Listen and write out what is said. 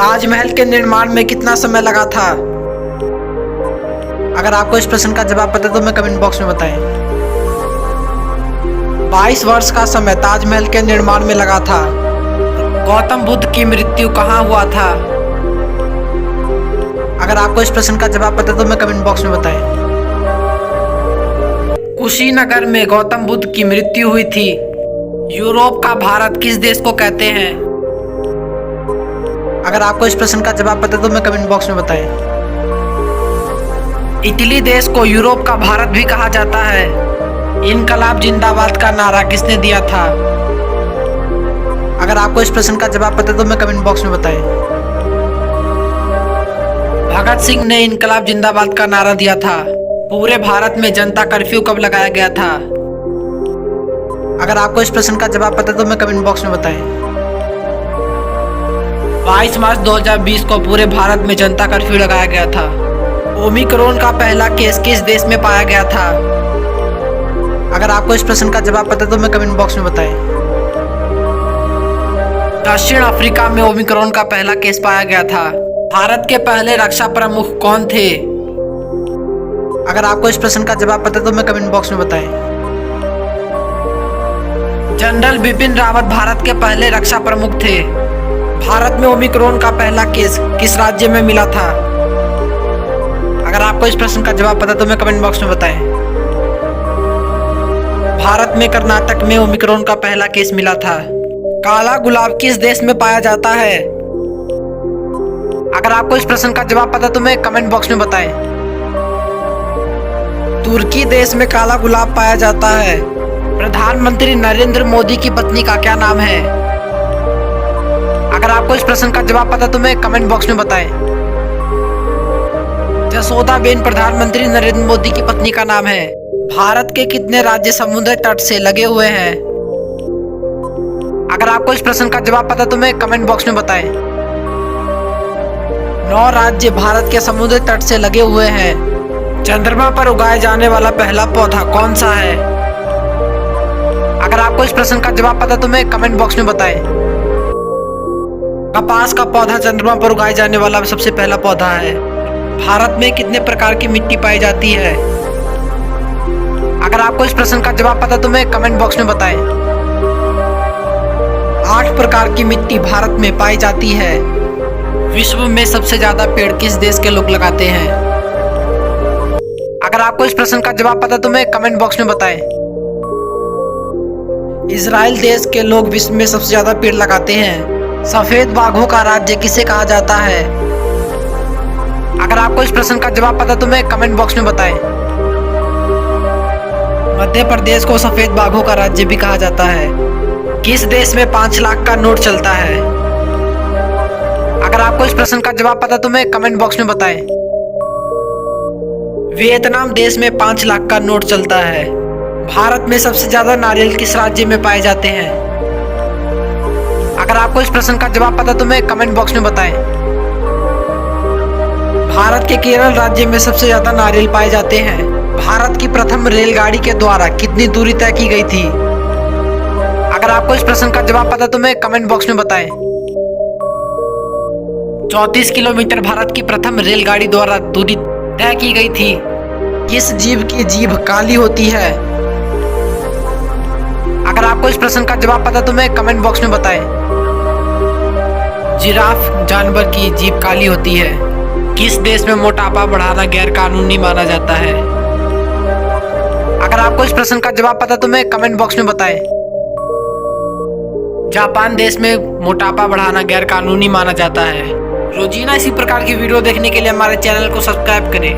ताजमहल के निर्माण में कितना समय लगा था? अगर आपको इस प्रश्न का जवाब पता है तो हमें कमेंट बॉक्स में बताएं। 22 वर्ष का समय ताजमहल के निर्माण में लगा था। गौतम बुद्ध की मृत्यु कहाँ हुआ था? अगर आपको इस प्रश्न का जवाब पता है तो हमें कमेंट बॉक्स में बताएं। कुशीनगर में गौतम बुद्ध की मृत्यु हुई थी। यूरोप का भारत किस देश को कहते हैं? अगर आपको इस प्रश्न का जवाब पता है तो हमें कमेंट बॉक्स में बताएं। इटली देश को यूरोप का भारत भी कहा जाता है। इनकलाब जिंदाबाद का नारा किसने दिया था? अगर आपको इस प्रश्न का जवाब पता है तो हमें कमेंट बॉक्स में बताएं। भगत सिंह ने इनकलाब जिंदाबाद का नारा दिया था। पूरे भारत में जनता कर्फ्यू कब लगाया गया था? अगर आपको इस प्रश्न का जवाब पता है तो हमें कमेंट बॉक्स में बताएं। 22 मार्च 2020 को पूरे भारत में जनता कर्फ्यू लगाया गया था। ओमिक्रॉन का पहला केस किस देश में पाया गया था? अगर आपको इस प्रश्न का जवाब पता है तो हमें कमेंट बॉक्स में बताएं। दक्षिण अफ्रीका में ओमिक्रॉन का पहला केस पाया गया था। भारत के पहले रक्षा प्रमुख कौन थे? अगर आपको इस प्रश्न का जवाब पता है तो हमें कमेंट बॉक्स में बताएं। जनरल बिपिन रावत भारत के पहले रक्षा प्रमुख थे। भारत में ओमिक्रॉन का पहला केस किस राज्य में मिला था? अगर आपको इस प्रश्न का जवाब पता है तो हमें कमेंट बॉक्स में बताएं। भारत में कर्नाटक में ओमिक्रॉन का पहला केस मिला था। काला गुलाब किस देश में पाया जाता है? अगर आपको इस प्रश्न का जवाब पता है तो हमें कमेंट बॉक्स में बताएं। तुर्की देश में काला गुलाब पाया जाता है। प्रधानमंत्री नरेंद्र मोदी की पत्नी का क्या नाम है? अगर आपको इस प्रश्न का जवाब पता है तो हमें कमेंट बॉक्स में बताएं। जसोदाबेन प्रधानमंत्री नरेंद्र मोदी की पत्नी का नाम है। भारत के कितने राज्य समुद्र तट से लगे हुए हैं? अगर आपको इस प्रश्न का जवाब पता है तो हमें कमेंट बॉक्स में बताएं। 9 राज्य भारत के समुद्र तट से लगे हुए हैं। चंद्रमा पर उगाए जाने वाला पहला पौधा कौन सा है? अगर आपको इस प्रश्न का जवाब पता है तो हमें कमेंट बॉक्स में बताएं। कपास का पौधा चंद्रमा पर उगाए जाने वाला सबसे पहला पौधा है। भारत में कितने प्रकार की मिट्टी पाई जाती है? अगर आपको इस प्रश्न का जवाब पता है तो हमें कमेंट बॉक्स में बताएं। 8 प्रकार की मिट्टी भारत में पाई जाती है। विश्व में सबसे ज्यादा पेड़ किस देश के लोग लगाते हैं? अगर आपको इस प्रश्न का जवाब पता है तो हमें कमेंट बॉक्स में बताएं। इजराइल देश के लोग विश्व में सबसे ज्यादा पेड़ लगाते हैं। सफेद बाघों का राज्य किसे कहा जाता है? अगर आपको इस प्रश्न का जवाब पता है तो हमें कमेंट बॉक्स में बताएं। मध्य प्रदेश को सफेद बाघों का राज्य भी कहा जाता है। किस देश में 5 लाख का नोट चलता है? अगर आपको इस प्रश्न का जवाब पता है तो हमें कमेंट बॉक्स में बताएं। वियतनाम देश में 5 लाख का नोट चलता है। भारत में सबसे ज्यादा नारियल किस राज्य में पाए जाते हैं? अगर आपको इस प्रश्न का जवाब पता है तो हमें कमेंट बॉक्स में बताएं। भारत के केरल राज्य में सबसे ज्यादा नारियल पाए जाते हैं। भारत की प्रथम रेलगाड़ी के द्वारा कितनी दूरी तय की गई थी? अगर आपको इस प्रश्न का जवाब पता है तो हमें कमेंट बॉक्स में बताएं। 34 किलोमीटर भारत की प्रथम रेलगाड़ी द्वारा दूरी तय की गई थी। किस जीव की जीभ काली होती है? अगर आपको इस प्रश्न का जवाब पता है तो हमें कमेंट बॉक्स में बताएं। जिराफ जानवर की जीभ काली होती है। किस देश में मोटापा बढ़ाना गैर कानूनी माना जाता है? अगर आपको इस प्रश्न का जवाब पता है तो हमें कमेंट बॉक्स में बताएं। जापान देश में मोटापा बढ़ाना गैर कानूनी माना जाता है। रोजीना इसी प्रकार की वीडियो देखने के लिए हमारे चैनल को सब्सक्राइब करें।